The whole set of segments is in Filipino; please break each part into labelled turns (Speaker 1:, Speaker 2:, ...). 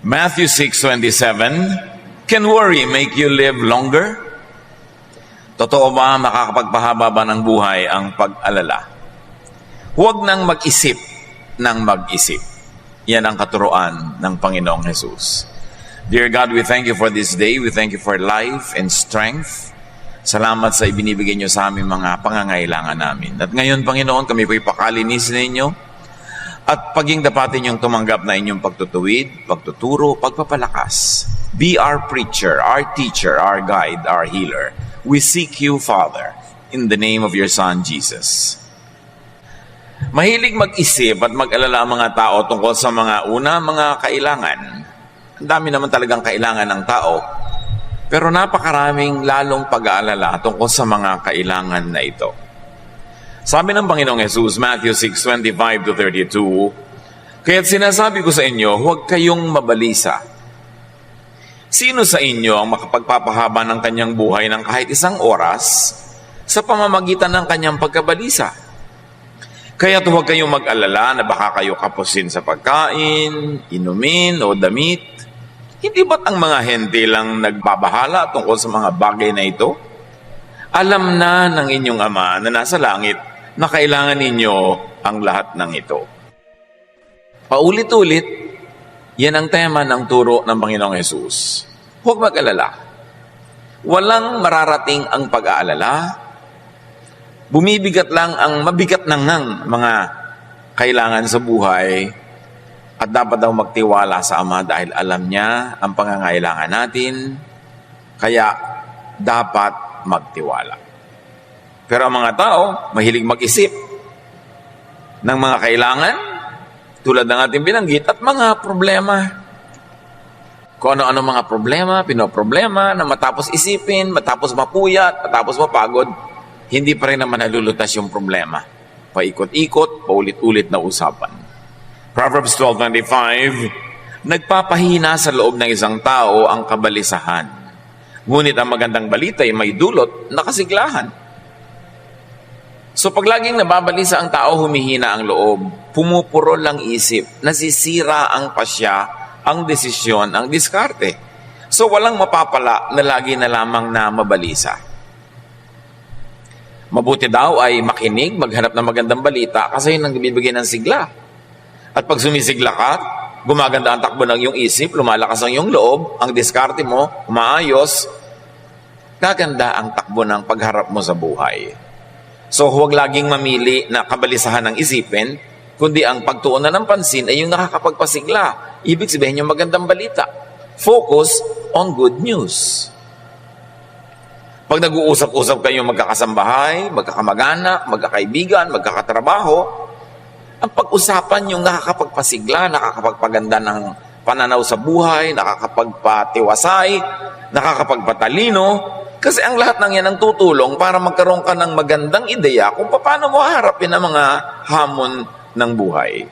Speaker 1: Matthew 6:27, can worry make you live longer? Totoo ba makakapagpahaba ba ng buhay ang pag-alala? Huwag nang mag-isip ng mag-isip. Yan ang katuruan ng Panginoong Jesus. Dear God, we thank you for this day. We thank you for life and strength. Salamat sa ibinibigay niyo sa aming mga pangangailangan namin. At ngayon, Panginoon, kami po'y pakalinisin ninyo at paging dapatin yung tumanggap na inyong pagtutuwid, pagtuturo, pagpapalakas. Be our preacher, our teacher, our guide, our healer. We seek you, Father, in the name of your Son, Jesus. Mahilig mag-isip at mag-alala ang mga tao tungkol sa mga kailangan. Ang dami naman talagang kailangan ng tao, pero napakaraming lalong pag-aalala tungkol sa mga kailangan na ito. Sabi ng Panginoong Jesus, Matthew 6:25-32, kaya't sinasabi ko sa inyo, huwag kayong mabalisa. Sino sa inyo ang makapagpapahaba ng kanyang buhay ng kahit isang oras sa pamamagitan ng kanyang pagkabalisa? Kaya't huwag kayong mag-alala na baka kayo kapusin sa pagkain, inumin o damit. Hindi ba't ang mga hente lang nagbabahala tungkol sa mga bagay na ito? Alam na ng inyong Ama na nasa langit na kailangan ninyo ang lahat ng ito. Paulit-ulit, yan ang tema ng turo ng Panginoong Jesus. Huwag mag-alala. Walang mararating ang pag-aalala. Bumibigat lang ang mabigat ng mga kailangan sa buhay at dapat daw magtiwala sa Ama dahil alam niya ang pangangailangan natin, kaya dapat magtiwala. Pero ang mga tao, mahilig mag-isip ng mga kailangan, tulad ng ating binanggit, at mga problema. Kung ano-ano mga problema, pinoproblema, na matapos isipin, matapos mapuyat, matapos mapagod, hindi pa rin naman nalulutas yung problema. Paikot-ikot, paulit-ulit na usapan. Proverbs 12:25, nagpapahina sa loob ng isang tao ang kabalisahan. Ngunit ang magandang balita ay may dulot na kasiglahan. So pag laging nababalisa ang tao, humihina ang loob, pumupurol ang isip, nasisira ang pasya, ang desisyon, ang diskarte. So walang mapapala na lagi na lamang na mabalisa. Mabuti daw ay makinig, maghanap ng magandang balita kasi yun ang bibigay ng sigla. At pag sumisigla ka, gumaganda ang takbo ng iyong isip, lumalakas ang iyong loob, ang diskarte mo, umaayos, gaganda ang takbo ng pagharap mo sa buhay. So huwag laging mamili na kabalisahan ng isipin, kundi ang pagtuon na ng pansin ay yung nakakapagpasigla. Ibig sabihin yung magandang balita. Focus on good news. Pag nag-uusap-usap kayo magkakasambahay, magkakamag-anak, magkakaibigan, magkakatrabaho, ang pag-usapan yung nakakapagpasigla, nakakapagpaganda ng pananaw sa buhay, nakakapagpatiwasay, nakakapagpatalino, kasi ang lahat ng yan ang tutulong para magkaroon ka ng magandang ideya kung paano mo haharapin ang mga hamon ng buhay.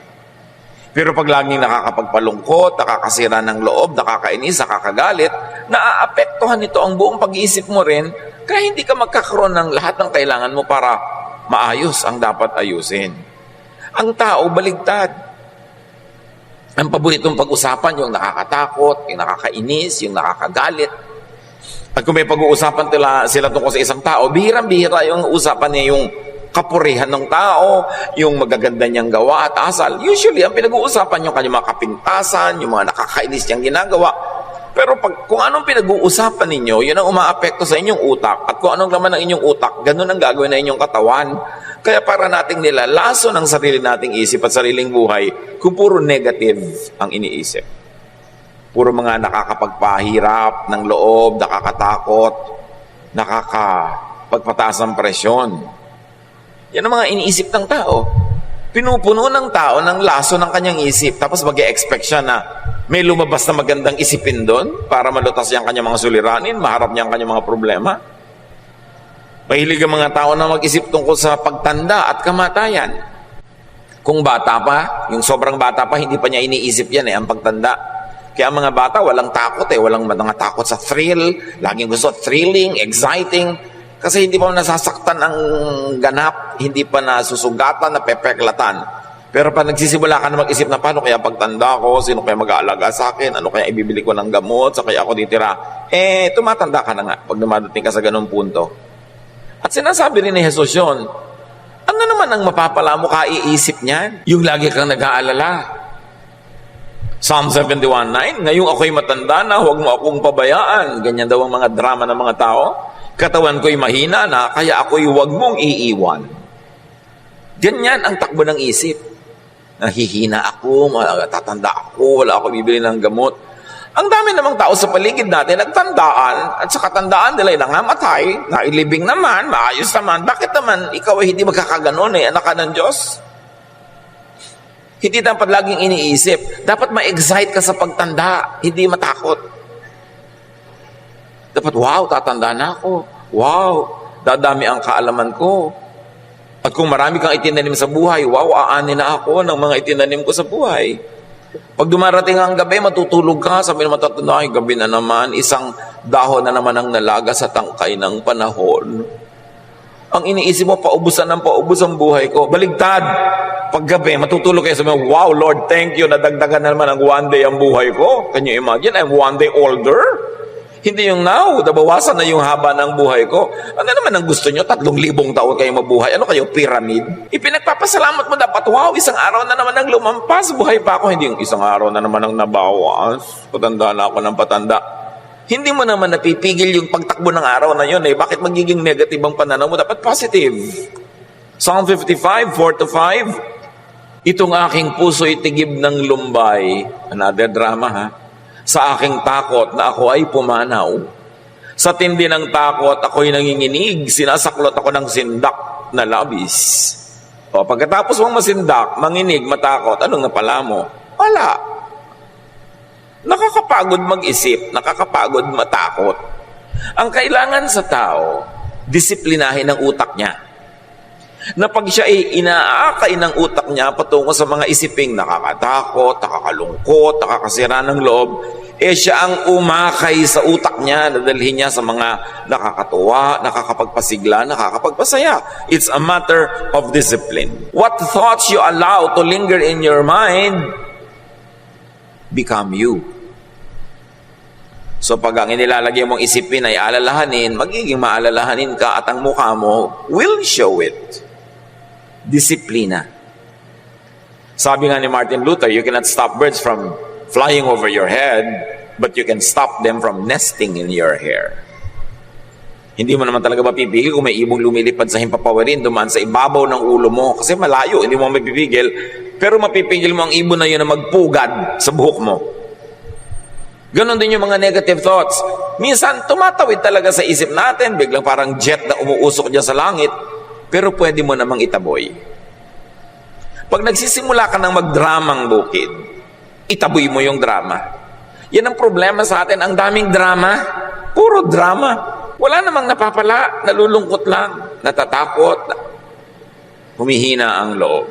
Speaker 1: Pero pag laging nakakapagpalungkot, nakakasira ng loob, nakakainis, nakakagalit, naaapektuhan nito ang buong pag-iisip mo rin, kaya hindi ka magkakaroon ng lahat ng kailangan mo para maayos ang dapat ayusin. Ang tao, baligtad. Ang paboritong pag-usapan, yung nakakatakot, yung nakakainis, yung nakakagalit. At kung may pag-uusapan sila tungkol sa isang tao, bihirang-bihira yung usapan niya yung kapurihan ng tao, yung magaganda niyang gawa at asal. Usually, ang pinag-uusapan yung kanyang mga kapintasan, yung mga nakakainis niyang ginagawa. Pero kung anong pinag-uusapan ninyo, yun ang umaapekto sa inyong utak. At kung anong laman ng inyong utak, ganun ang gagawin ng inyong katawan. Kaya para nating nilalaso ng sarili nating isip at sariling buhay, kung puro negative ang iniisip. Puro mga nakakapagpahirap ng loob, nakakatakot, nakakapagpataas ng presyon. Yan ang mga iniisip ng tao. Pinupuno ng tao ng laso ng kanyang isip. Tapos mag-e-expect siya na may lumabas na magandang isipin doon para malutas niya ang kanyang mga suliranin, maharap niya ang kanyang mga problema. Mahilig ang mga tao na mag-isip tungkol sa pagtanda at kamatayan. Kung bata pa, yung sobrang bata pa, hindi pa niya iniisip yan ang pagtanda. Kaya ang mga bata, walang takot walang mga takot sa thrill, laging gusto thrilling, exciting, kasi hindi pa nasasaktan ang ganap, hindi pa nasusugatan, napepeklatan. Pero pag nagsisimula ka na mag-isip na paano kaya pagtanda ko, sino kaya mag-aalaga sa akin, ano kaya ibibili ko ng gamot, sa kaya ako titira, tumatanda ka na nga pag dumadating ka sa ganung punto. At sinasabi rin ni Jesus yun, ano naman ang mapapala mo kaiisip niyan? Yung lagi kang nag-aalala. Psalm 71:9, ngayong ako'y matanda na, huwag mo akong pabayaan. Ganyan daw ang mga drama ng mga tao. Katawan ko'y mahina na, kaya ako'y huwag mong iiwan. Ganyan ang takbo ng isip. Nahihina ako, tatanda ako, wala ako bibili ng gamot. Ang dami namang tao sa paligid natin, nagtandaan, at sa katandaan nila ay nangamatay, nailibing naman, maayos naman. Bakit naman ikaw ay hindi magkakaganon anak ka ng Diyos? Hindi dapat laging iniisip. Dapat ma-excite ka sa pagtanda, hindi matakot. Dapat, wow, tatanda na ako. Wow, dadami ang kaalaman ko. At kung marami kang itinanim sa buhay, wow, aanin na ako ng mga itinanim ko sa buhay. Pag dumarating ang gabi, matutulog ka, sabi naman tatanda, ay gabi na naman, isang dahon na naman ang nalaga sa tangkay ng panahon. Ang iniisip mo, paubusan ng paubos ang buhay ko. Baligtad. Pag gabi, matutulog kayo, sabi mo, wow, Lord, thank you, nadagdagan na naman ang one day ang buhay ko. Can you imagine? I'm one day older. Hindi yung now, nabawasan na yung haba ng buhay ko. Ano naman ang gusto nyo? 3,000 taon kayo mabuhay. Ano kayo, pyramid? Ipinagpapasalamat mo dapat, wow, isang araw na naman ang lumampas. Buhay pa ako. Hindi yung isang araw na naman ang nabawas. Patanda na ako ng patanda. Hindi mo naman napipigil yung pagtakbo ng araw na yun. Bakit magiging negative ang pananaw mo? Dapat positive. Psalm 55, 4-5. Itong aking puso'y tigib ng lumbay. Another drama, ha? Sa aking takot na ako ay pumanaw. Sa tindi ng takot, ako'y nanginginig. Sinasaklot ako ng sindak na labis. O, pagkatapos mong masindak, manginig, matakot, anong napala mo? Wala. Nakakapagod mag-isip, nakakapagod matakot. Ang kailangan sa tao, disiplinahin ang utak niya. Na pag siya ay inaakay ng utak niya patungo sa mga isiping nakakatakot, nakakalungkot, nakakasira ng loob, siya ang umakay sa utak niya, dadalhin niya sa mga nakakatuwa, nakakapagpasigla, nakakapagpasaya. It's a matter of discipline. What thoughts you allow to linger in your mind become you. So pag ang inilalagay mong isipin ay alalahanin, magiging maalalahanin ka at ang mukha mo will show it. Disiplina. Sabi nga ni Martin Luther, you cannot stop birds from flying over your head, but you can stop them from nesting in your hair. Hindi mo naman talaga mapipigil kung may ibong lumilipad sa himpapawarin, dumaan sa ibabaw ng ulo mo, kasi malayo, hindi mo mapipigil, pero mapipigil mo ang ibon na yun na magpugad sa buhok mo. Ganon din yung mga negative thoughts. Minsan, tumatawid talaga sa isip natin, biglang parang jet na umuusok dyan sa langit, pero pwede mo namang itaboy. Pag nagsisimula ka ng magdramang bukid, itaboy mo yung drama. Yan ang problema sa atin, ang daming drama, puro drama. Wala namang napapala, nalulungkot lang, natatakot, humihina ang loob.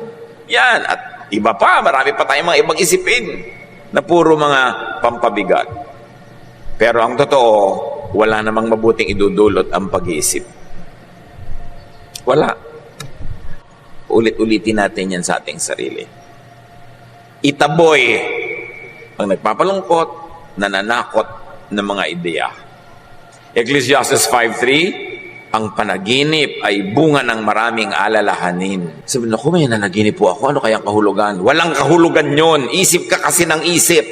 Speaker 1: Yan, at iba pa, marami pa tayong mga ibang isipin na puro mga pampabigat. Pero ang totoo, wala namang mabuting idudulot ang pag-iisip. Wala. Ulit-ulitin natin yan sa ating sarili. Itaboy ang nagpapalungkot, nananakot ng mga ideya. Ecclesiastes 5:3, ang panaginip ay bunga ng maraming alalahanin. Sabi na, may nanaginip po ako, ano kayang kahulugan? Walang kahulugan yon. Isip ka kasi ng isip.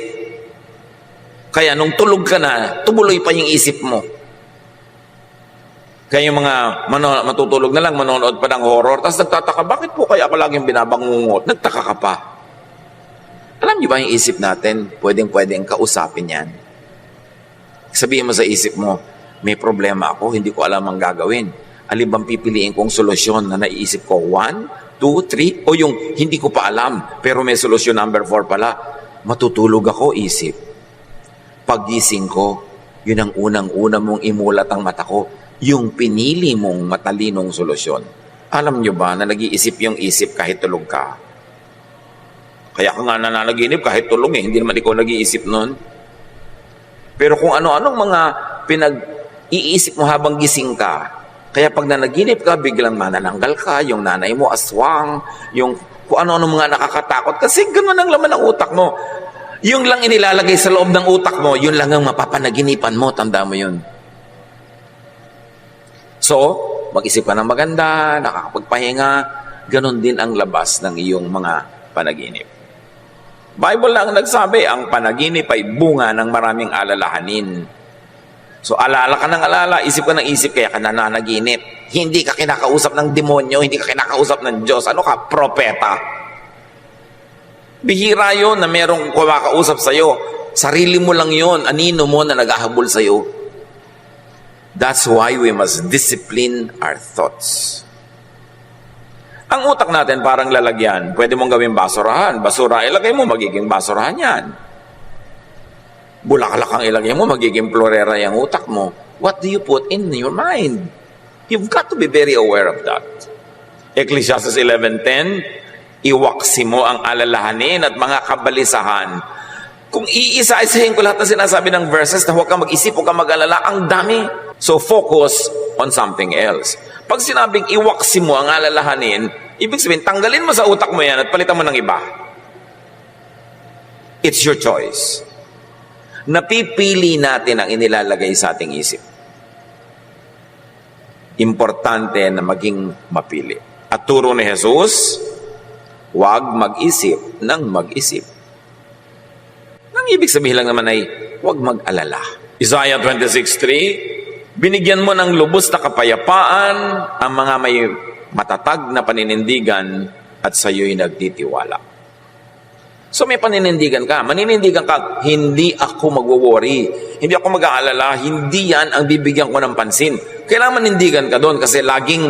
Speaker 1: Kaya nung tulog ka na, tumuloy pa yung isip mo. Kaya yung mga matutulog na lang, manonood pa ng horror, tapos nagtataka, bakit po kaya ako laging binabangungot? Nagtaka ka pa. Alam niyo ba yung isip natin, pwedeng kausapin yan? Sabihin mo sa isip mo, may problema ako, hindi ko alam ang gagawin. Alin bang pipiliin kong solusyon na naiisip ko? 1, 2, 3? O yung hindi ko pa alam, pero may solusyon number 4 pala. Matutulog ako, isip. Paggising ko, yun ang unang-una mong imulat ang mata ko, yung pinili mong matalinong solusyon. Alam nyo ba na nag-iisip yung isip kahit tulog ka? Kaya ka nga nananaginip kahit tulog hindi naman ikaw nag-iisip nun. Pero kung ano-anong mga pinag-iisip mo habang gising ka, kaya pag nanaginip ka, biglang manananggal ka, yung nanay mo aswang, yung kung ano-ano mga nakakatakot. Kasi gano'n ang laman ng utak mo. Yung lang inilalagay sa loob ng utak mo, yun lang ang mapapanaginipan mo. Tanda mo yun. So, mag-isip ka ng maganda, nakakapagpahinga, ganon din ang labas ng iyong mga panaginip. Bible lang nagsabi, ang panaginip ay bunga ng maraming alalahanin. So, alala ka ng alala, isip ka ng isip, kaya ka nananaginip. Hindi ka kinakausap ng demonyo, hindi ka kinakausap ng Diyos. Ano ka? Propeta. Bihira yun na merong kumakausap sa'yo. Sarili mo lang yun, anino mo na naghahabol sa'yo. That's why we must discipline our thoughts. Ang utak natin parang lalagyan. Pwede mong gawing basurahan. Basura, ilagay mo, magiging basurahan yan. Bulaklak ang ilagay mo, magiging florera yung utak mo. What do you put in your mind? You've got to be very aware of that. Ecclesiastes 11:10, iwaksi mo ang alalahanin at mga kabalisahan. Kung iisa-isahin ko lahat na sinasabi ng verses na huwag kang mag-isip, huwag kang mag-alala, ang dami. So focus on something else. Pag sinabing iwaksi mo ang alalahanin, ibig sabihin, tanggalin mo sa utak mo yan at palitan mo ng iba. It's your choice. Napipili natin ang inilalagay sa ating isip. Importante na maging mapili. At turo ni Jesus, huwag mag-isip ng mag-isip. Ang ibig sabihin lang naman ay, huwag mag-alala. Isaiah 26:3, binigyan mo ng lubos na kapayapaan ang mga may matatag na paninindigan at sa iyo'y nagtitiwala. So may paninindigan ka. Maninindigan ka, hindi ako magwo-worry. Hindi ako mag-aalala. Hindi yan ang bibigyan ko ng pansin. Kailangan manindigan ka doon kasi laging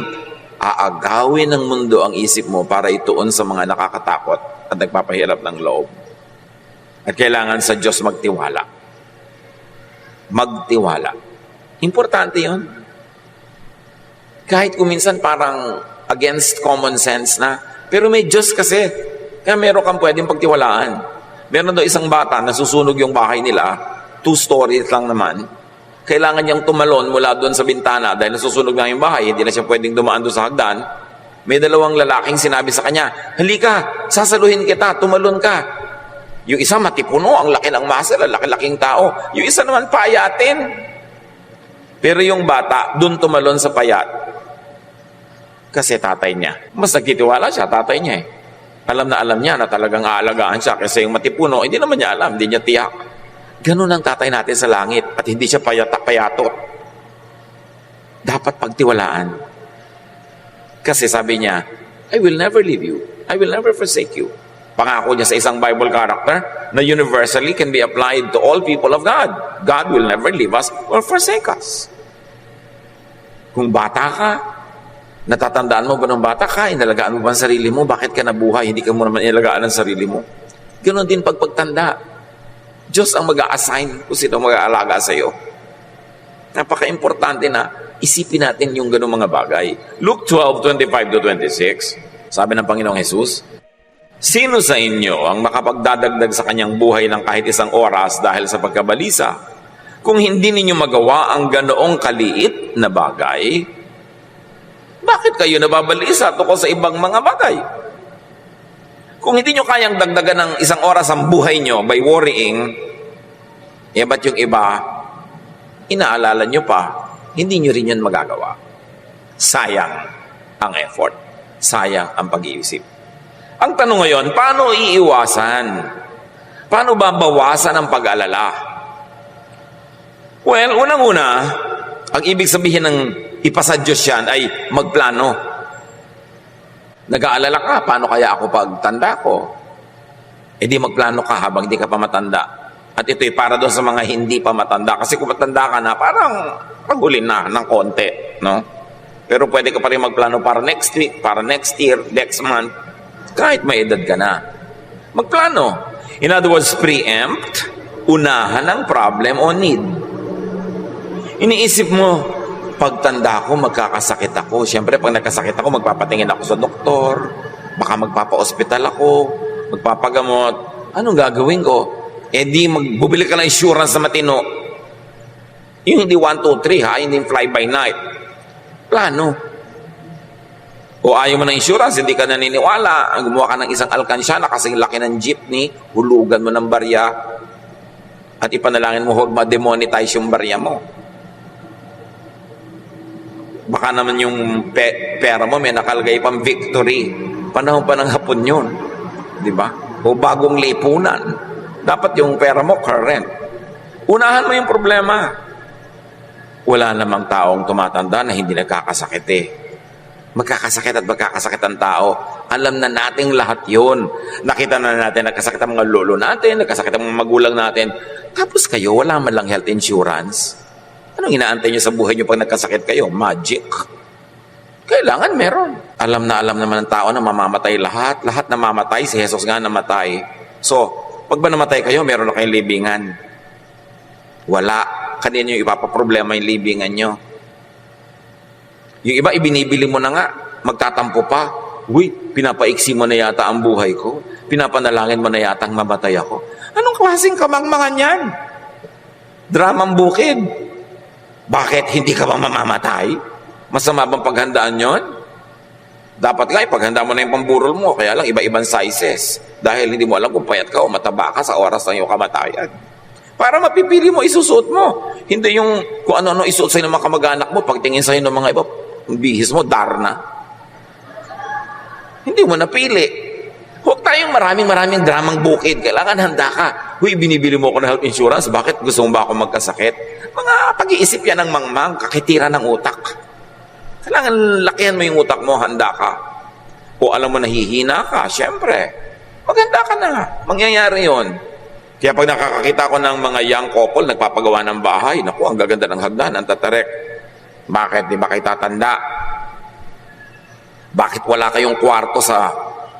Speaker 1: aagawin ng mundo ang isip mo para ituon sa mga nakakatakot at nagpapahirap ng loob. At kailangan sa Diyos magtiwala. Magtiwala. Importante yun. Kahit kuminsan parang against common sense na, pero may Diyos kasi. Kaya meron kang pwedeng pagtiwalaan. Meron daw isang bata, nasusunog yung bahay nila, 2 stories lang naman. Kailangan niyang tumalon mula doon sa bintana dahil nasusunog na yung bahay, hindi na siya pwedeng dumaan doon sa hagdan. May 2 lalaking sinabi sa kanya, halika, sasaluhin kita, tumalon ka. Yung isa matipuno, ang laki ng muscle, ang laki-laking tao. Yung isa naman payatin. Pero yung bata, doon tumalon sa payat. Kasi tatay niya. Mas nagtitiwala siya, tatay niya eh. Alam na alam niya na talagang aalagaan siya kasi yung matipuno, hindi naman niya alam, hindi niya tiyak. Ganun ang tatay natin sa langit at hindi siya payatot. Dapat pagtiwalaan. Kasi sabi niya, I will never leave you. I will never forsake you. Pangako niya sa isang Bible character na universally can be applied to all people of God. God will never leave us or forsake us. Kung bata ka, natatandaan mo ba ng bata ka? Inalagaan mo ba ang sarili mo? Bakit ka nabuhay? Hindi ka mo naman inalagaan ang sarili mo. Ganon din pagtanda. Diyos ang mag-a-assign kung sino mag-aalaga sa iyo. Napaka-importante na isipin natin yung ganong mga bagay. Luke 12:25-26, sabi ng Panginoong Jesus, sino sa inyo ang makapagdadagdag sa kanyang buhay ng kahit isang oras dahil sa pagkabalisa? Kung hindi ninyo magawa ang ganoong kaliit na bagay, bakit kayo nababalisa tungkol sa ibang mga bagay? Kung hindi nyo kayang dagdagan ng isang oras ang buhay nyo by worrying, ba't yung iba, inaalala nyo pa, hindi nyo rin yan magagawa. Sayang ang effort. Sayang ang pag-iisip. Ang tanong ngayon, paano iiwasan? Paano ba bawasan ang pag-alala? Well, unang-una, ang ibig sabihin ng ipasa Diyos yan ay magplano. Nag-aalala ka, paano kaya ako pagtanda ko? Di magplano ka habang di ka pa matanda. At ito'y para doon sa mga hindi pa matanda. Kasi kung matanda ka na, parang pagulin na ng konti. No? Pero pwede ka pa rin magplano para next week, para next year, next month. Kahit may edad ka na. Magplano. In other words, preempt, unahan ang problem o need. Iniisip mo, pagtanda ko, magkakasakit ako. Siyempre, pag nagkasakit ako, magpapatingin ako sa doktor. Baka magpapa-hospital ako. Magpapagamot. Anong gagawin ko? Di magbubili ka ng insurance na matino. Yung hindi 1, 2, 3 ha, hindi fly by night. Plano. O ayaw mo ng insurance, hindi ka naniniwala, gumawa ka ng isang alkansya na kasing laki ng jeepney, hulugan mo ng barya, at ipanalangin mo huwag ma-demonetize yung barya mo. Baka naman yung pera mo may nakalagay pang victory. Panahon pa ng hapon yun. Di ba? O bagong lipunan. Dapat yung pera mo current. Unahan mo yung problema. Wala namang taong tumatanda na hindi nagkakasakit eh. Magkakasakit at magkakasakit ang tao. Alam na nating lahat yun. Nakita na natin, nagkasakit ang mga lolo natin, nagkasakit ang mga magulang natin. Tapos kayo, wala man lang health insurance. Anong inaantay nyo sa buhay nyo pag nagkasakit kayo? Magic. Kailangan meron. Alam naman ng tao na mamamatay lahat. Lahat namamatay. Si Jesus nga namatay. So, pag ba namatay kayo, meron na kayong libingan. Wala. Kanina nyo ipapaproblema yung libingan nyo. Yung iba, ibinibili mo na nga. Magtatampo pa. Uy, pinapaiksi mo na yata ang buhay ko. Pinapanalangin mo na yata ang mamatay ako. Anong klaseng kamangmangan yan? Dramang bukid. Bakit hindi ka ba mamamatay? Masama bang paghandaan yon? Dapat nga, paghanda mo na yung pamburol mo, kaya lang iba-ibang sizes. Dahil hindi mo alam kung payat ka o mataba ka sa oras ng iyong kamatayan. Para mapipili mo, isusuot mo. Hindi yung kung ano-ano isuot sa'yo ng mga kamag-anak mo, pagtingin sa'yo ng mga iba, bihis mo, darna. Hindi mo napili. Huwag tayong maraming dramang bukid. Kailangan handa ka. Huy, binibili mo ako ng health insurance. Bakit? Gusto mo ba ako magkasakit? Mga pag-iisip yan ng mangmang, kakitira ng utak. Kailangan lakihan mo yung utak mo, handa ka. O alam mo nahihina ka, syempre. Maghanda ka na. Mangyayari yon. Kaya pag nakakakita ko ng mga young couple, nagpapagawa ng bahay, naku, ang gaganda ng hagdan, ang tatarek. Bakit? Di ba kayo tatanda? Bakit wala kayong kwarto sa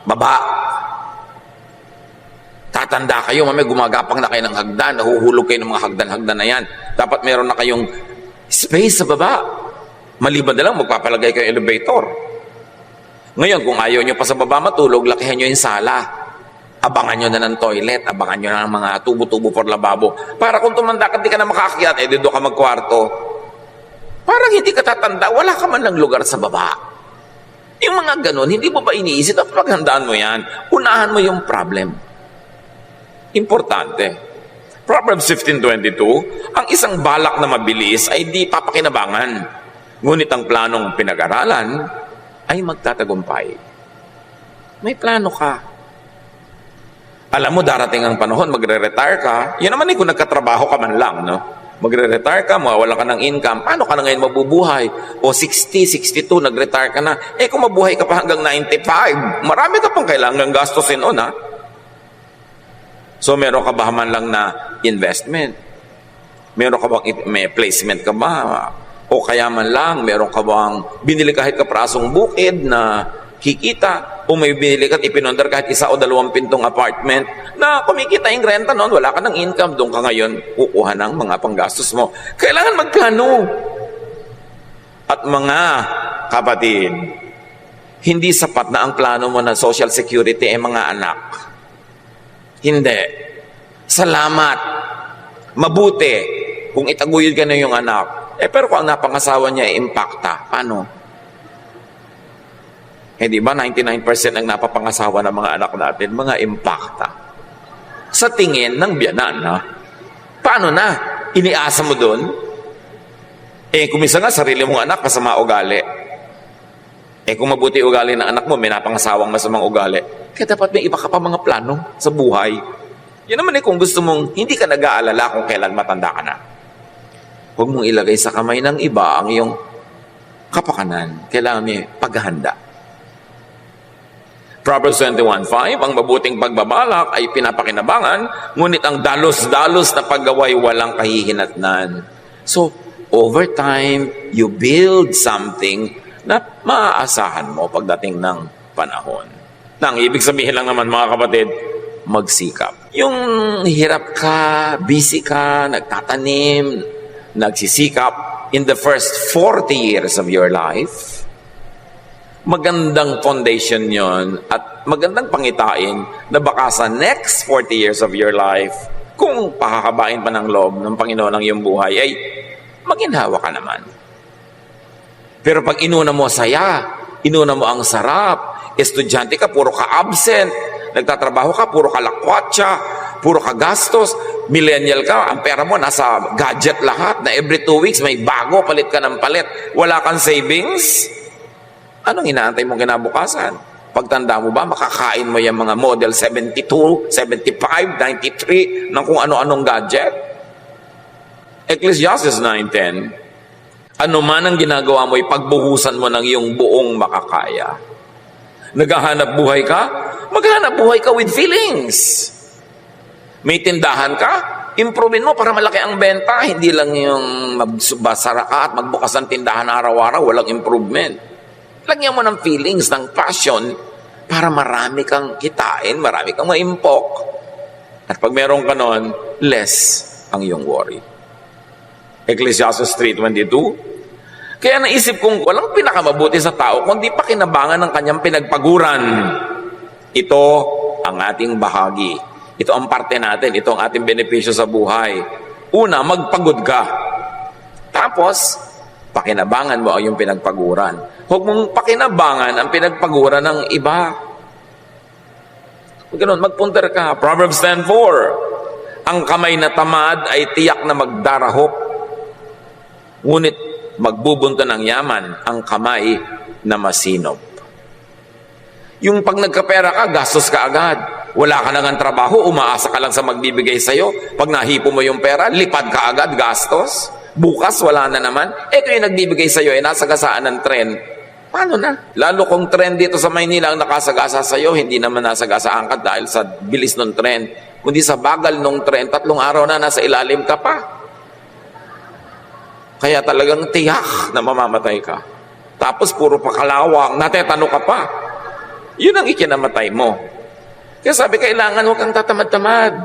Speaker 1: baba? Tatanda kayo, mamaya gumagapang na kayo ng hagdan, nahuhulog kayo ng mga hagdan-hagdan na yan. Dapat meron na kayong space sa baba. Maliban na lang, magpapalagay kayo elevator. Ngayon, kung ayaw nyo pa sa baba matulog, lakihan nyo yung sala. Abangan nyo na ng toilet, abangan nyo na ng mga tubo-tubo for lababo. Para kung tumanda ka, di ka na makakakyat, doon ka magkwarto. Parang hindi ka tatanda, wala ka man lang lugar sa baba. Yung mga ganun, hindi mo ba iniisip at paghandaan mo yan? Unahan mo yung problem. Importante. Proverbs 15:22, ang isang balak na mabilis ay di papakinabangan. Ngunit ang planong pinag-aralan ay magtatagumpay. May plano ka. Alam mo, darating ang panahon, magre-retire ka. Yan naman kung nagkatrabaho ka man lang, no? Magre-retire ka, mawawalan ka ng income. Paano ka na ngayon mabubuhay? O 60, 62, nag-retire ka na. Kung mabuhay ka pa hanggang 95, marami ka pang kailangan gastusin on, ha? So, meron ka ba man lang na investment? Meron ka bang may placement ka ba? O kaya man lang, meron ka bang binili kahit kaprasong bukid na kikita? O may binili ka at ipinondar kahit isa o 2 pintong apartment na kumikita yung renta noon, wala ka ng income, doon ka ngayon kukuha ng mga panggastos mo. Kailangan magplano. At mga kapatid, hindi sapat na ang plano mo na social security ay mga anak. Hindi. Salamat. Mabuti kung itaguyod ka na yung anak. Pero kung ang napangasawa niya ay impacta, paano? Di ba 99% ang napapangasawa ng mga anak natin, mga impacta. Sa tingin ng biyanan, ha? Paano na? Iniasa mo doon? Kung minsan nga, sarili mong anak, masama ugali. Kung mabuti ugali ng anak mo, may napangasawang masamang ugali. Kaya dapat may iba ka pa mga plano sa buhay. Yan naman kung gusto mong, hindi ka nag-aalala kung kailan matanda ka na. Huwag mong ilagay sa kamay ng iba ang iyong kapakanan. Kailangan may paghahanda. Proverbs 21:5, ang mabuting pagbabalak ay pinapakinabangan, ngunit ang dalos-dalos na paggaway walang kahihinatnan. So, over time, you build something na maaasahan mo pagdating ng panahon. Nang ibig sabihin lang naman mga kapatid, magsikap. Yung hirap ka, busy ka, nagtatanim, nagsisikap in the first 40 years of your life, magandang foundation yon at magandang pangitain na baka sa next 40 years of your life, kung pakakabain pa ng loob ng Panginoon ang iyong buhay, ay maginhawa ka naman. Pero pag inuna mo saya, Inuna mo ang sarap. Estudyante ka, puro ka absent. Nagtatrabaho ka, puro ka lakwatsa, puro ka gastos. Millennial ka, ang pera mo nasa gadget lahat, na every 2 weeks may bago, palit ka ng palit. Wala kang savings? Anong inaantay mong kinabukasan? Pagtanda mo ba, makakain mo yung mga model 72, 75, 93, ng kung ano-anong gadget? Ecclesiastes 9:10, ano man ang ginagawa mo, ipagbuhusan mo ng iyong buong makakaya. Naghahanap buhay ka? Maghanap buhay ka with feelings. May tindahan ka? Improvein mo para malaki ang benta. Hindi lang yung magbasara ka at magbukas ng tindahan araw-araw, walang improvement. Lagyan mo ng feelings, ng passion, para marami kang kitain, marami kang maimpok. At pag meron ka nun, less ang iyong worry. Ecclesiastes 3:22, kaya naisip kong walang pinakamabuti sa tao kundi pakinabangan ng kanyang pinagpaguran. Ito ang ating bahagi. Ito ang parte natin. Ito ang ating benepisyo sa buhay. Una, magpagod ka. Tapos, pakinabangan mo ang iyong pinagpaguran. Huwag mong pakinabangan ang pinagpaguran ng iba. Huwag ganun, magpunter ka. Proverbs 10:4, ang kamay na tamad ay tiyak na magdarahop, ngunit magbubunto ng yaman ang kamay na masinop. Yung pag nagkapera ka, gastos ka agad. Wala ka nang trabaho, umaasa ka lang sa magbibigay sa'yo. Pag nahipo mo yung pera, lipad ka agad, gastos. Bukas, wala na naman. Ito yung nagbibigay sa'yo, nasagasaan ng tren. Paano na? Lalo kung tren dito sa Maynila ang nakasagasa sa'yo, hindi naman nasagasaan ka dahil sa bilis ng tren. Kundi sa bagal ng tren, 3 araw na nasa ilalim ka pa. Kaya talagang tiyak na mamamatay ka. Tapos puro pakalawang, natetano ka pa. Yun ang ikinamatay mo. Kaya sabi, kailangan huwag kang tatamad-tamad.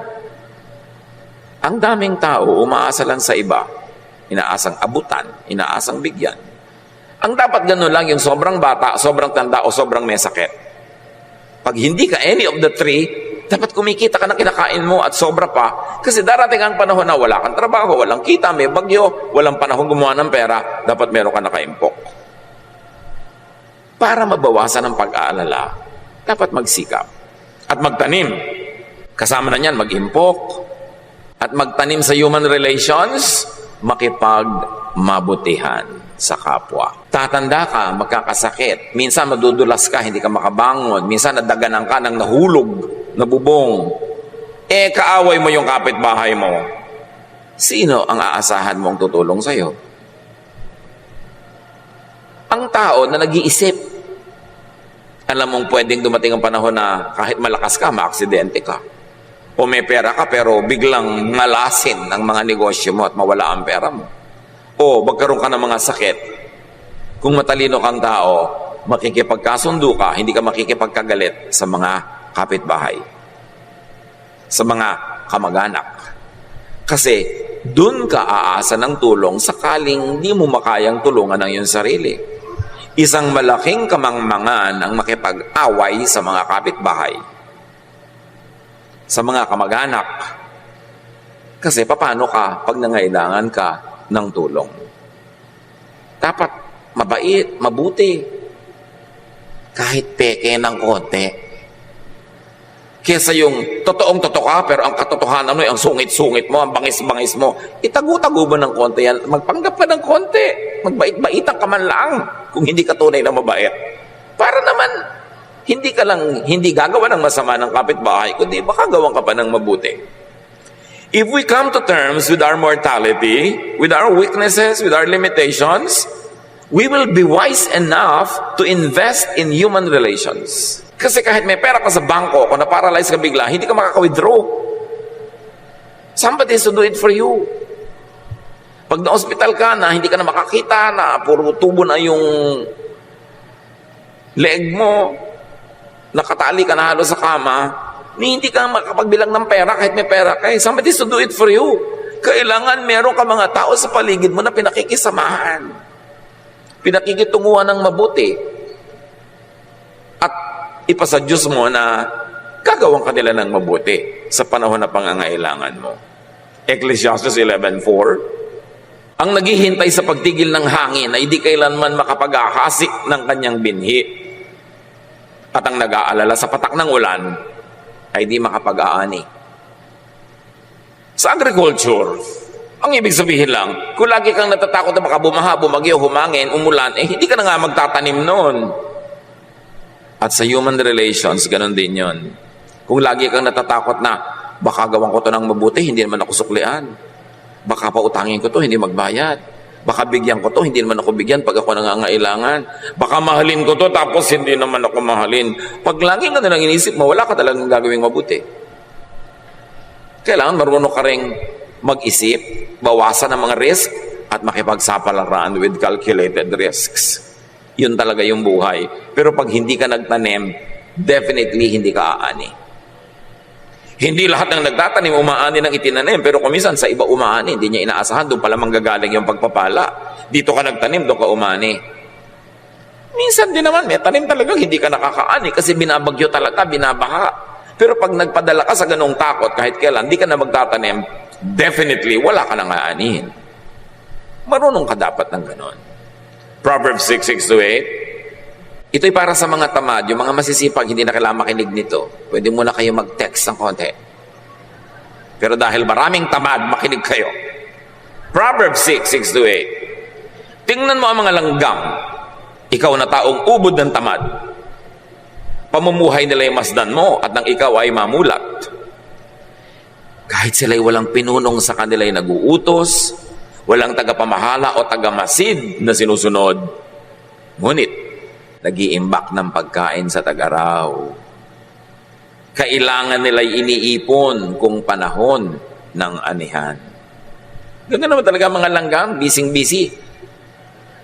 Speaker 1: Ang daming tao, umaasa lang sa iba. Inaasang abutan, inaasang bigyan. Ang dapat ganun lang, yung sobrang bata, sobrang tanda, o sobrang may sakit. Pag hindi ka any of the three, dapat kumikita ka ng kinakain mo at sobra pa. Kasi darating ang panahon na wala kang trabaho, walang kita, may bagyo, walang panahon gumawa ng pera, dapat meron ka nakaimpok. Para mabawasan ang pag-aalala, dapat magsikap at magtanim. Kasama na niyan, mag-impok at magtanim sa human relations, makipagmabutihan sa kapwa. Tatanda ka, magkakasakit. Minsan madudulas ka, hindi ka makabangon. Minsan nadaganan ka ng nahulog, nabubong. Kaaway mo yung kapitbahay mo. Sino ang aasahan mong tutulong sa'yo? Ang tao na nag-iisip. Alam mong pwedeng dumating ang panahon na kahit malakas ka, maaksidente ka. O may pera ka pero biglang malasin ang mga negosyo mo at mawala ang pera mo. O magkaroon ka ng mga sakit. Kung matalino kang tao, makikipagkasundo ka, hindi ka makikipagkagalit sa mga kapitbahay, sa mga kamag-anak. Kasi dun ka aasa ng tulong sakaling di mo makayang tulungan ang iyong sarili. Isang malaking kamangmangan ang makipag-away sa mga kapitbahay, sa mga kamag-anak. Kasi paano ka pag nangailangan ka ng tulong? Dapat mabait, mabuti, kahit peke ng konti. Kesa yung totoong-totoo ka, pero ang katotohanan mo, ang sungit-sungit mo, ang bangis-bangis mo, itago-tago mo ng konti yan. Magpanggap ka ng konti. Magbait-baitan ka man lang kung hindi ka tunay na mabait. Para naman, hindi gagawa ng masama ng kapitbahay, kundi baka gawan ka pa ng mabuti. If we come to terms with our mortality, with our weaknesses, with our limitations, we will be wise enough to invest in human relations. Kasi kahit may pera ka sa bangko, kung na-paralyze ka bigla, hindi ka makaka-withdraw. Somebody has to do it for you. Pag na-hospital ka na, hindi ka na makakita, na puro tubo na yung leg mo, nakatali ka na halos sa kama, hindi ka makapagbilang ng pera kahit may pera ka. Somebody has to do it for you. Kailangan meron ka mga tao sa paligid mo na pinakikisamahan, pinakikitunguhan ng mabuti, at ipasa Diyos mo na gagawang kanila ng mabuti sa panahon na pangangailangan mo. Ecclesiastes 11:4, Ang naghihintay sa pagtigil ng hangin ay di kailanman makapag-ahasik ng kanyang binhi. At ang nag-aalala sa patak ng ulan ay di makapag-aani. Sa agriculture, ang ibig sabihin lang, kung lagi kang natatakot na baka bumaha, bumagyo, humangin, umulan, hindi ka na nga magtatanim noon. At sa human relations, ganun din yon. Kung lagi kang natatakot na, baka gawan ko to ng mabuti, hindi naman ako suklian. Baka pautangin ko to, hindi magbayad. Baka bigyan ko to, hindi naman ako bigyan pag ako nangangailangan. Baka mahalin ko to, tapos hindi naman ako mahalin. Pag lagi ka nalang inisip mo, wala ka talagang gagawing mabuti. Kailangan marunong ka rin mag-isip, bawasan ang mga risk, at makipagsapalaran with calculated risks. Yun talaga yung buhay. Pero pag hindi ka nagtanim, definitely hindi ka aani. Hindi lahat ng nagtatanim umaani ng itinanim, pero kumisan sa iba umaani, hindi niya inaasahan, doon pala manggagaling yung pagpapala. Dito ka nagtanim, doon ka umani. Minsan din naman, may tanim talagang hindi ka nakakaani kasi binabagyo talaga, binabaha. Pero pag nagpadala ka sa ganong takot, kahit kailan, hindi ka na magtatanim, definitely, wala ka nang aanihin. Marunong ka dapat ng ganon. Proverbs 6:6-8. Ito'y para sa mga tamad, yung mga masisipag, hindi na kailangan makinig nito. Pwede muna kayo mag-text ng konti. Pero dahil maraming tamad, makinig kayo. Proverbs 6:6-8. Tingnan mo ang mga langgam. Ikaw na taong ubod ng tamad. Pamumuhay nila'y masdan mo at nang ikaw ay mamulat. Kahit sila'y walang pinunong sa kanila'y naguutos, walang tagapamahala o tagamasid na sinusunod. Ngunit, nag-iimbak ng pagkain sa tagaraw. Kailangan nila'y iniipon kung panahon ng anihan. Ganda naman talaga mga langgam, busy-busy.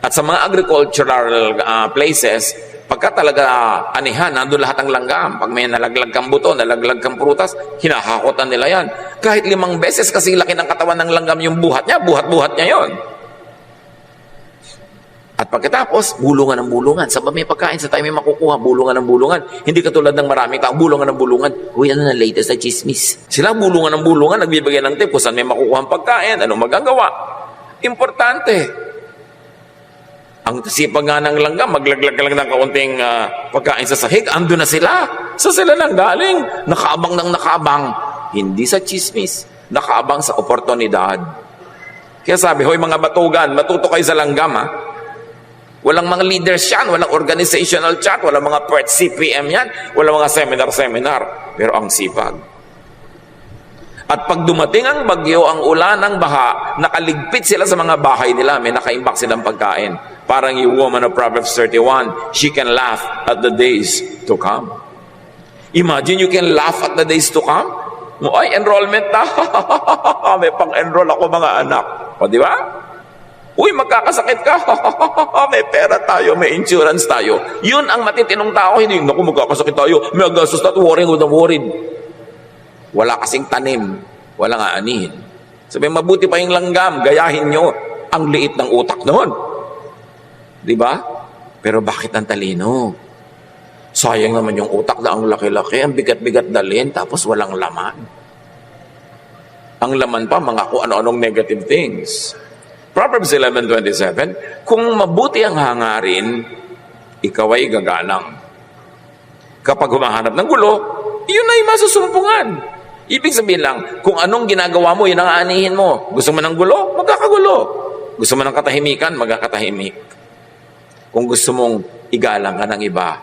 Speaker 1: At sa mga agricultural places, pagka talaga anihan, nandun lahat ang langgam. Pag may nalaglag kang buto, nalaglag kang prutas, hinahakotan nila yan. Kahit 5 beses kasi laki ng katawan ng langgam yung buhat niya, buhat-buhat niya yon. At pagkatapos, bulungan ng bulungan. Sabab may pagkain sa tayo may makukuha, bulungan ng bulungan. Hindi katulad ng maraming tao, bulungan ng bulungan. Uy, ano na latest na chismis? Sila bulungan ng bulungan, nagbibigay ng tip kung saan may makukuha ang pagkain, ano magagawa. Importante. Ang sipag nga ng langgam, maglaglag lang ng kaunting pagkain sa sahig, ando na sila. Sa sila lang galing, nakaabang ng nakaabang. Hindi sa chismis, nakaabang sa oportunidad. Kaya sabi, hoy mga batugan, matuto kayo sa langgam ha. Walang mga leaders yan, walang organizational chat, walang mga PERT CPM yan, walang mga seminar. Pero ang sipag. At pag dumating ang bagyo, ang ulan, ang baha, nakaligpit sila sa mga bahay nila, may nakaimbak silang pagkain. Parang yung woman of Proverbs 31, she can laugh at the days to come. Imagine you can laugh at the days to come. Ay, enrollment na. May pang-enroll ako mga anak. O, di ba? Uy, magkakasakit ka. May pera tayo, may insurance tayo. Yun ang matitinong tao. Hindi, naku, magkakasakit tayo. May gastos na, worrying with the worried. Wala kasing tanim. Walang aanihin. Sabi, mabuti pa yung langgam. Gayahin nyo. Ang liit ng utak noon. Di ba? Pero bakit ang talino? Sayang naman yung utak na ang laki-laki, ang bigat-bigat dalhin, tapos walang laman. Ang laman pa, mga kung ano-anong negative things. Proverbs 11:27, kung mabuti ang hangarin, ikaw ay gagalang. Kapag humahanap ng gulo, yun ay masusumpungan. Ibig sabihin lang, kung anong ginagawa mo, yun ang aanihin mo. Gusto mo ng gulo? Magkakagulo. Gusto mo ng katahimikan? Magkakatahimik. Kung gusto mong igalang ka ng iba,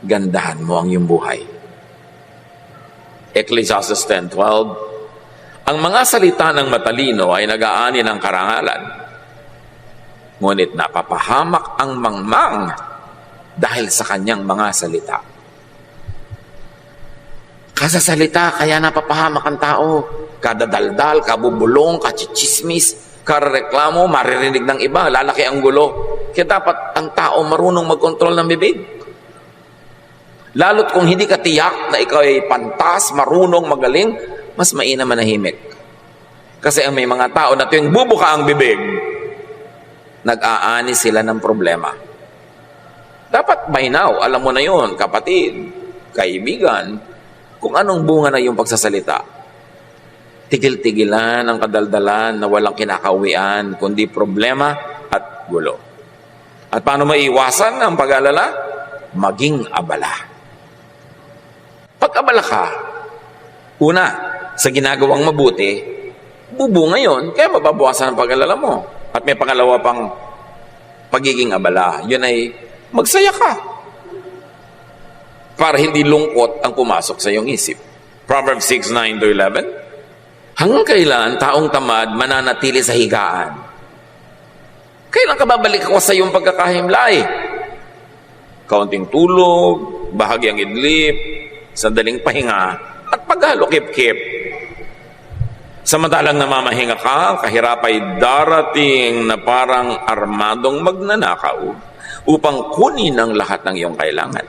Speaker 1: gandahan mo ang iyong buhay. Ecclesiastes 10:12, ang mga salita ng matalino ay nag-aani ng karangalan. Ngunit napapahamak ang mangmang dahil sa kanyang mga salita. Kasasalita, kaya napapahamak ang tao. Kada daldal, kabubulong, kachichismis, kareklamo, maririnig ng iba, lalaki ang gulo. Kaya dapat ang tao marunong magkontrol ng bibig. Lalo't kung hindi ka tiyak na ikaw ay pantas, marunong, magaling, mas mainam manahimik. Kasi ang may mga tao na tuwing bubuka ang bibig, nag-aani sila ng problema. Dapat by now, alam mo na yun, kapatid, kaibigan, kung anong bunga na yung pagsasalita. Tigil-tigilan ang kadaldalan na walang kinakauwian, kundi problema at gulo. At paano maiwasan ang pag-alala? Maging abala. Pag-abala ka, una, sa ginagawang mabuti, bubunga yun, kaya mababawasan ang pag-alala mo. At may pangalawa pang pagiging abala, yun ay magsaya ka para hindi lungkot ang pumasok sa iyong isip. Proverbs 6:9-11. Hanggang kailan taong tamad mananatili sa higaan? Kailan ka babalik ako sa iyong pagkakahimlay? Kaunting tulog, bahagyang idlip, sandaling pahinga, at paghalo-kip-kip. Samantalang namamahinga ka, kahirap ay darating na parang armadong magnanakaw upang kunin ang lahat ng iyong kailangan.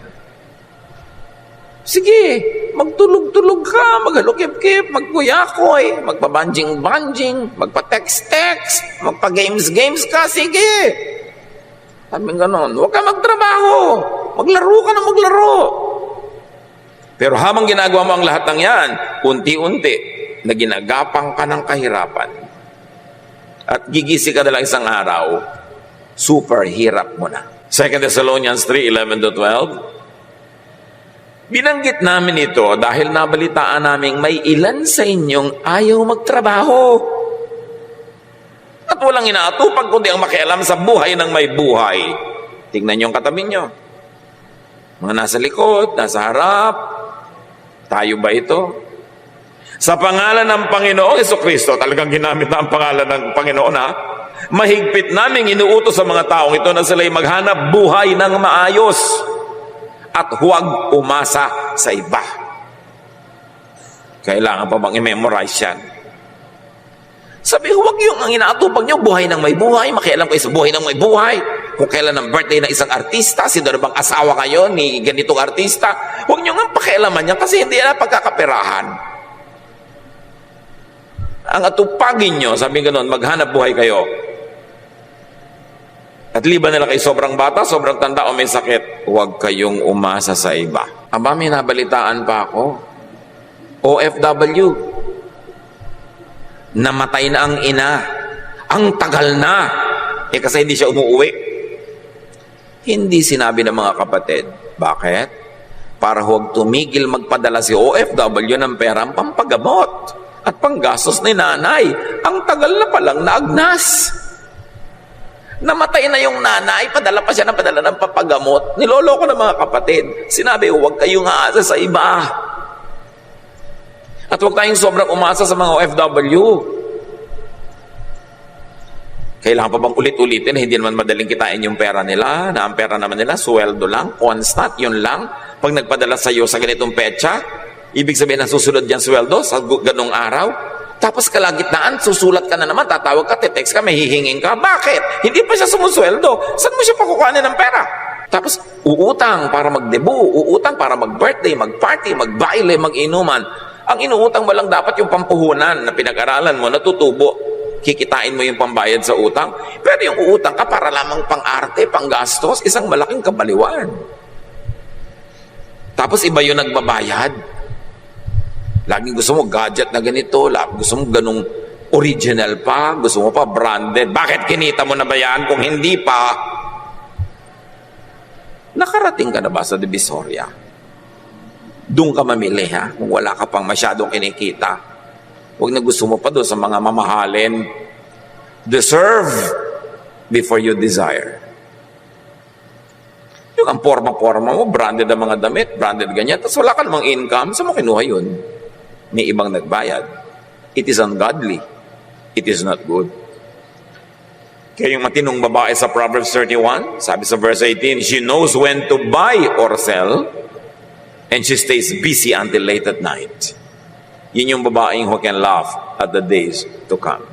Speaker 1: Sige, magtulog-tulog ka, maghalo-kip-kip, magkuyakoy, magpabanjing-banjing, magpa-text-text, magpa-games-games ka, sige. Sabi ganon, huwag ka magtrabaho, maglaro ka na maglaro. Pero habang ginagawa mo ang lahat ng yan, unti-unti, na ginagapang ka ng kahirapan at gigising ka na lang isang araw, super hirap mo na. 2 Thessalonians 3:11-12. Binanggit namin ito dahil nabalitaan naming may ilan sa inyong ayaw magtrabaho at walang inaatupag kundi ang makialam sa buhay ng may buhay. Tingnan niyo ang katabi niyo. Mga nasa likod, nasa harap. Tayo ba ito? Sa pangalan ng Panginoong Jesucristo, talagang ginamit na ang pangalan ng Panginoon, ha? Mahigpit naming inuutos sa mga taong ito na sila'y maghanap buhay ng maayos at huwag umasa sa iba. Kailangan pa bang i-memorize yan? Sabi, huwag yung ang inaatupag nyo, buhay ng may buhay, makialam kayo sa buhay ng may buhay. Kung kailan ang birthday ng isang artista, sino na bang asawa kayo ni ganitong artista, huwag nyo nga pakialaman yan kasi hindi yan pagkakaperahan. Ang atupagin nyo, sabi ganoon, maghanap buhay kayo. At liban nila kayo sobrang bata, sobrang tanda o may sakit, huwag kayong umasa sa iba. Aba, may nabalitaan pa ako. OFW. Namatay na ang ina. Ang tagal na. Kasi hindi siya umuwi. Hindi sinabi ng mga kapatid. Bakit? Para huwag tumigil magpadala si OFW ng perang pampagamot at panggastos ni nanay. Ang tagal na palang naagnas. Namatay na yung nanay, padala pa siya ng padala ng papagamot. Niloloko ng mga kapatid. Sinabi, huwag kayong aasa sa iba. At huwag tayong sobrang umasa sa mga OFW. Kailangan pa bang ulit-ulitin, hindi naman madaling kitain yung pera nila, na ang pera naman nila, sweldo lang, constant, yun lang. Pag nagpadala sa iyo sa ganitong petsa, ibig sabihin na susunod yan sweldo sa ganong araw. Tapos kalagitnaan, susulat ka na naman, tatawag ka, text ka, may hihingin ka. Bakit? Hindi pa siya sumusweldo. Saan mo siya pakukuhanin ng pera? Tapos uutang para magdebu, uutang para mag-birthday, mag-party, mag-baile, mag-inuman. Ang inuutang mo lang dapat yung pampuhunan na pinag-aralan mo, natutubo. Kikitain mo yung pambayad sa utang. Pero yung uutang ka para lamang pang-arte, pang-gastos, isang malaking kabaliwan. Tapos iba yung nagbabayad. Laging gusto mo gadget na ganito, gusto mo ganung original pa, gusto mo pa branded. Bakit kinita mo na ba yan kung hindi pa? Nakarating ka na ba sa Divisoria? Doon ka mamili, ha? Kung wala ka pang masyadong kinikita. Huwag na gusto mo pa doon sa mga mamahalin. Deserve before you desire. Yung ang forma-forma mo, branded ang mga damit, branded ganyan, tapos wala ka namang income, saan mo kinuha yun? May ibang nagbayad. It is ungodly. It is not good. Kaya yung matinong babae sa Proverbs 31, sabi sa verse 18, she knows when to buy or sell, and she stays busy until late at night. Yun yung babaeng who can laugh at the days to come.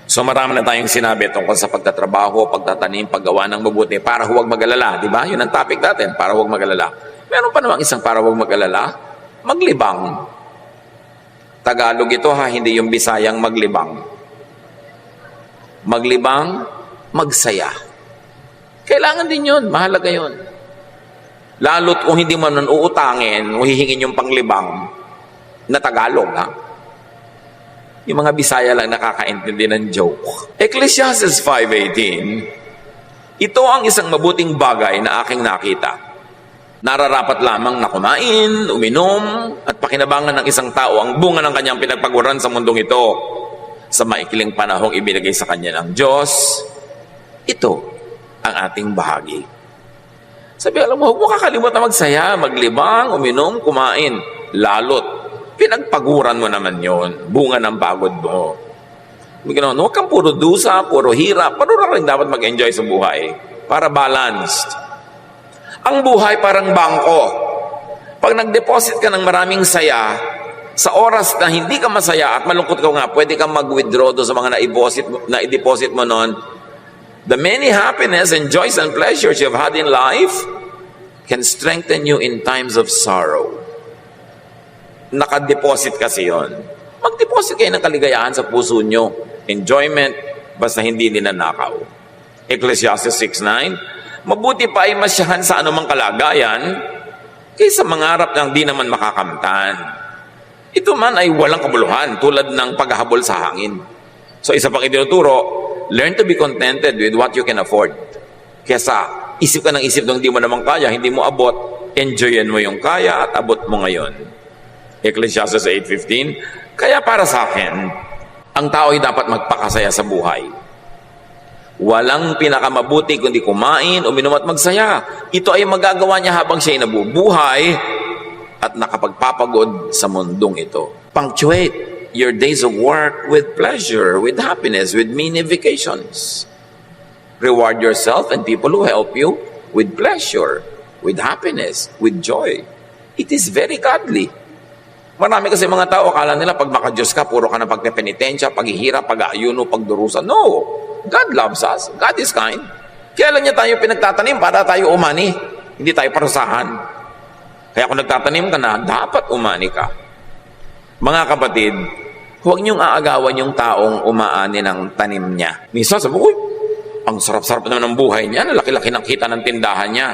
Speaker 1: So marami na tayong sinabi tungkol sa pagtatrabaho, pagtatanim, paggawa ng mabuti para huwag mag-alala. Diba? Yun ang topic natin, para huwag mag-alala. Meron pa namang isang para huwag mag-alala, maglibang. Tagalog ito, ha, hindi yung Bisayang maglibang. Maglibang, magsaya. Kailangan din yun, mahalaga yun. Lalo't kung hindi mo nun uutangin, o hihingin yung panglibang na Tagalog, ha? Yung mga Bisaya lang nakakaintindi ng joke. Ecclesiastes 5:18, ito ang isang mabuting bagay na aking nakita. Nararapat lamang na kumain, uminom, at pakinabangan ng isang tao ang bunga ng kanyang pinagpaguran sa mundong ito. Sa maikling panahong ibinigay sa kanya ng Diyos, ito ang ating bahagi. Sabi, alam mo, huwag mo kakalimutan magsaya, maglibang, uminom, kumain. Lalot, pinagpaguran mo naman yon, bunga ng pagod mo. Huwag kang puro dusa, puro hirap. Paano rin dapat mag-enjoy sa buhay? Para balanced. Ang buhay parang bangko. Pag nag-deposit ka ng maraming saya, sa oras na hindi ka masaya at malungkot ka nga, pwede kang mag-withdraw doon sa mga na-deposit mo noon. The many happiness and joys and pleasures you've had in life can strengthen you in times of sorrow. Naka-deposit kasi yon. Mag-deposit kayo ng kaligayahan sa puso nyo. Enjoyment, basta hindi ninanakaw. Ecclesiastes 6:9, mabuti pa ay masyahan sa anumang kalagayan kaysa mangarap ng di naman makakamtan. Ito man ay walang kabuluhan tulad ng paghahabol sa hangin. So isa pang itinuturo, learn to be contented with what you can afford. Kesa isip ka ng isip nung hindi mo naman kaya, hindi mo abot, enjoyin mo yung kaya at abot mo ngayon. Ecclesiastes 8:15, kaya para sa akin, ang tao ay dapat magpakasaya sa buhay. Walang pinakamabuti kundi kumain, uminom at magsaya. Ito ay magagawa niya habang siya ay nabubuhay at nakapagpapagod sa mundong ito. Punctuate your days of work with pleasure, with happiness, with mini vacations. Reward yourself and people who help you with pleasure, with happiness, with joy. It is very godly. Marami kasi mga tao, akala nila pag maka-Diyos ka, puro ka na pagpepenitensya, paghihirap, pag-aayuno, pagdurusan. No! God loves us. God is kind. Kaya lang niya tayo pinagtatanim para tayo umani. Hindi tayo parusahan. Kaya kung nagtatanim ka na, dapat umani ka. Mga kapatid, huwag niyong aagawan yung taong umaani ng tanim niya. Minsan sabi, uy, ang sarap-sarap naman ng buhay niya, laki-laki ng kita ng tindahan niya.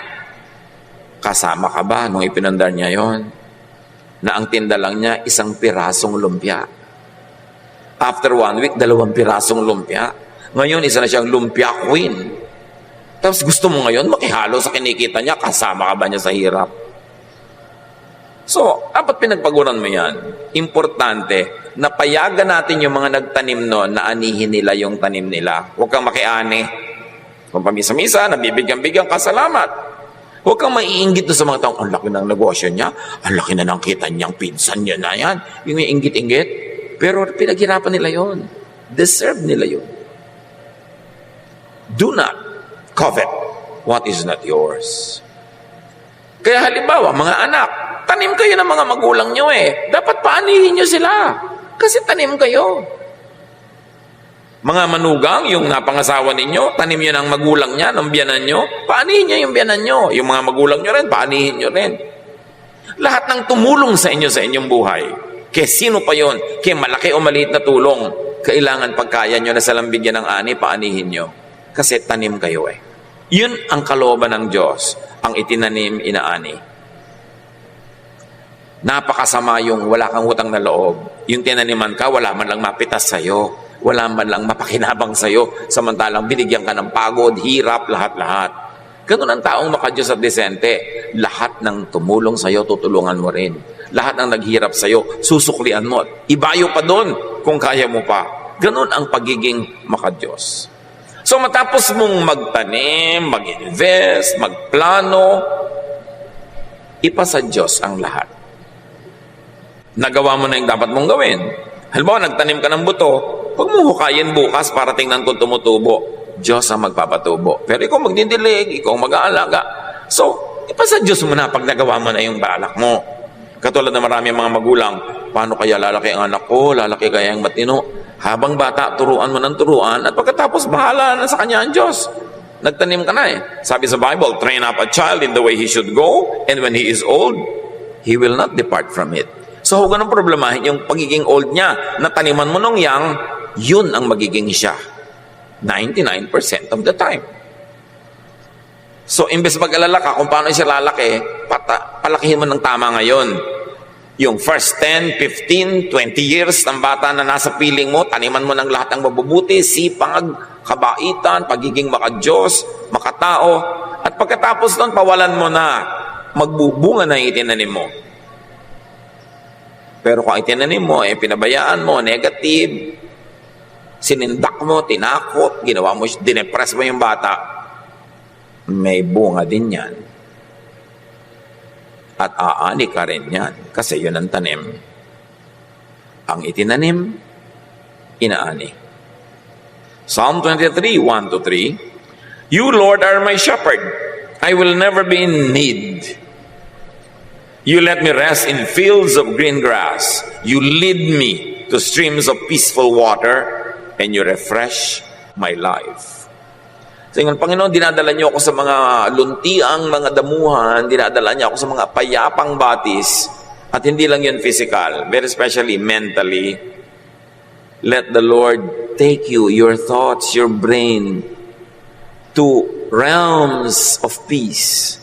Speaker 1: Kasama ka ba nung ipinandar niya yon? Na ang tinda lang niya, 1 pirasong lumpia. After 1 week, 2 pirasong lumpia. Ngayon, isa na siyang lumpia queen. Tapos gusto mo ngayon makihalo sa kinikita niya, kasama ka ba niya sa hirap? So, dapat pinagpaguran mo yan. Importante, na payagan natin yung mga nagtanim noon na anihin nila yung tanim nila. Huwag kang makiani. Kung pamisa-misa, nabibigyan-bigyan ka, salamat. Huwag kang maiinggit sa mga taong, ang laki ng negosyo niya, ang laki na ng kita niyang, pinsan niya na yan. Yung may inggit-inggit. Pero pinaghirapan nila yon. Deserve nila yon. Do not covet what is not yours. Kaya halimbawa, mga anak, tanim kayo ng mga magulang nyo eh. Dapat paanihin nyo sila. Kasi tanim kayo. Mga manugang, yung napangasawa ninyo, tanim nyo ng magulang niya, ng biyanan nyo, paanihin nyo yung biyanan nyo. Yung mga magulang nyo rin, paanihin nyo rin. Lahat ng tumulong sa inyo sa inyong buhay, kaya sino pa yon, kaya malaki o maliit na tulong, kailangan pagkaya nyo na salang bigyan ng ani, paanihin nyo. Kasi tanim kayo eh. Yun ang kalooban ng Diyos, ang itinanim, inaani. Napakasama yung wala kang utang na loob. Yung tinaniman ka, wala man lang mapitas sa'yo. Wala man lang mapakinabang sa'yo. Samantalang binigyan ka ng pagod, hirap, lahat-lahat. Ganun ang taong maka-Diyos at desente. Lahat ng tumulong sa'yo, tutulungan mo rin. Lahat ng naghirap sa'yo, susuklian mo. Ibayo pa doon kung kaya mo pa. Ganun ang pagiging maka-Diyos. So matapos mong magtanim, mag-invest, magplano, ipasa Diyos ang lahat. Nagawa mo na yung dapat mong gawin. Halimbawa, nagtanim ka ng buto, huwag mo hukayin bukas para tingnan kung tumutubo. Diyos ang magpapatubo. Pero ikaw magdidilig, ikaw mag-aalaga. So, ipasa Diyos mo na pag nagawa mo na yung balak mo. Katulad na marami mga magulang, paano kaya lalaki ang anak ko, lalaki kaya ang matino? Habang bata, turuan mo ng turuan at pagkatapos bahala na sa kanya ang Diyos. Nagtanim ka na eh. Sabi sa Bible, train up a child in the way he should go, and when he is old, he will not depart from it. So huwag nang problemahin yung pagiging old niya. Nataniman mo nung yang, yun ang magiging siya. 99% of the time. So imbes mag-alala ka kung paano siya lalaki, palakihin mo ng tama ngayon. Yung first 10, 15, 20 years ng bata na nasa piling mo, taniman mo ng lahat ng mabubuti, sipag, kabaitan, pagiging makadiyos, makatao. At pagkatapos nun, pawalan mo na, magbubunga na yung itinanim mo. Pero kung itinanim mo, pinabayaan mo, negative, sinindak mo, tinakot, ginawa mo, dinepress mo yung bata, may bunga din yan. At aani ka rin yan, kasi yun ang tanim. Ang itinanim, inaani. Psalm 23, 1-3, You, Lord, are my shepherd. I will never be in need. You let me rest in fields of green grass. You lead me to streams of peaceful water, and you refresh my life. So, yung Panginoon, dinadala niyo ako sa mga luntiang mga damuhan, dinadala niyo ako sa mga payapang batis, at hindi lang yun physical, very especially mentally. Let the Lord take you, your thoughts, your brain, to realms of peace,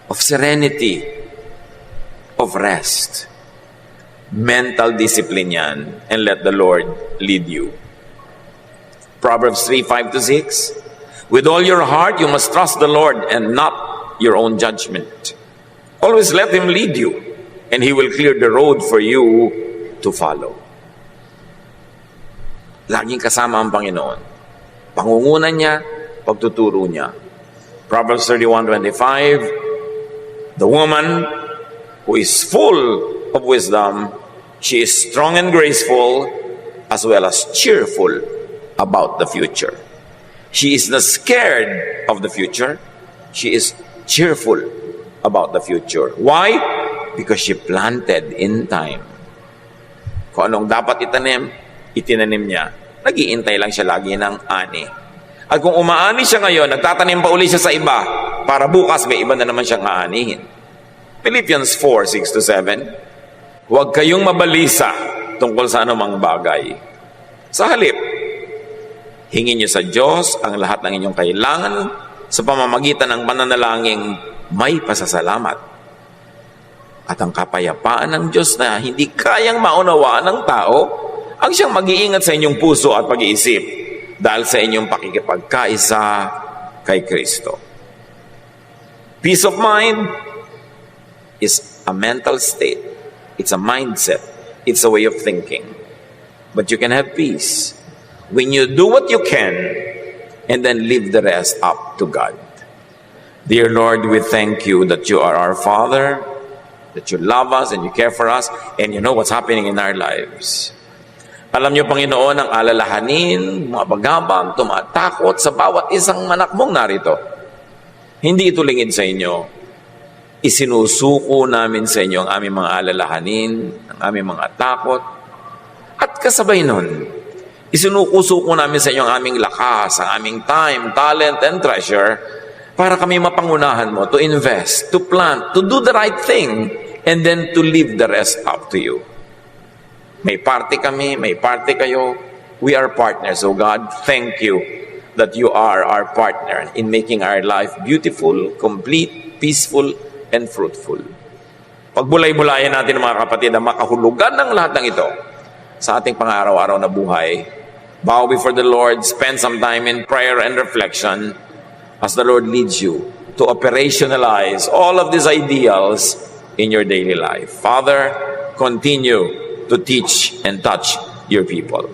Speaker 1: of serenity, of rest. Mental discipline yan, and let the Lord lead you. Proverbs 3, 5-6, With all your heart, you must trust the Lord and not your own judgment. Always let Him lead you, and He will clear the road for you to follow. Laging kasama ang Panginoon. Pangungunan niya, pagtuturo niya. Proverbs 31:25, The woman who is full of wisdom, she is strong and graceful, as well as cheerful about the future. She is not scared of the future. She is cheerful about the future. Why? Because she planted in time. Kung anong dapat itanim, itinanim niya. Nag-iintay lang siya lagi ng ani. At kung umaani siya ngayon, nagtatanim pa uli siya sa iba, para bukas may iba na naman siyang aanihin. Philippians 4, 6-7, Huwag kayong mabalisa tungkol sa anumang bagay. Sa halip, hingin niyo sa Diyos ang lahat ng inyong kailangan sa pamamagitan ng pananalangin may pasasalamat. At ang kapayapaan ng Diyos na hindi kayang maunawaan ng tao, ang siyang mag-iingat sa inyong puso at pag-iisip dahil sa inyong pakikipagkaisa kay Kristo. Peace of mind is a mental state. It's a mindset. It's a way of thinking. But you can have peace when you do what you can and then leave the rest up to God. Dear Lord, we thank you that you are our Father, that you love us and you care for us, and you know what's happening in our lives. Alam niyo, Panginoon, ang alalahanin, mga bagabang, tumatakot sa bawat isang anak mong narito. Hindi ito lingid sa inyo. Isinusuko namin sa inyo ang aming mga alalahanin, ang aming mga takot, at kasabay nun, isinuko-suko namin sa inyo ang aming lakas, ang aming time, talent, and treasure para kami mapangunahan mo to invest, to plant, to do the right thing, and then to leave the rest up to you. May parte kami, may parte kayo. We are partners. So God, thank you that you are our partner in making our life beautiful, complete, peaceful, and fruitful. Pagbulay-bulayan natin mga kapatid ang makahulugan ng lahat ng ito sa ating pang-araw-araw na buhay. Bow before the Lord, spend some time in prayer and reflection as the Lord leads you to operationalize all of these ideals in your daily life. Father, continue to teach and touch your people.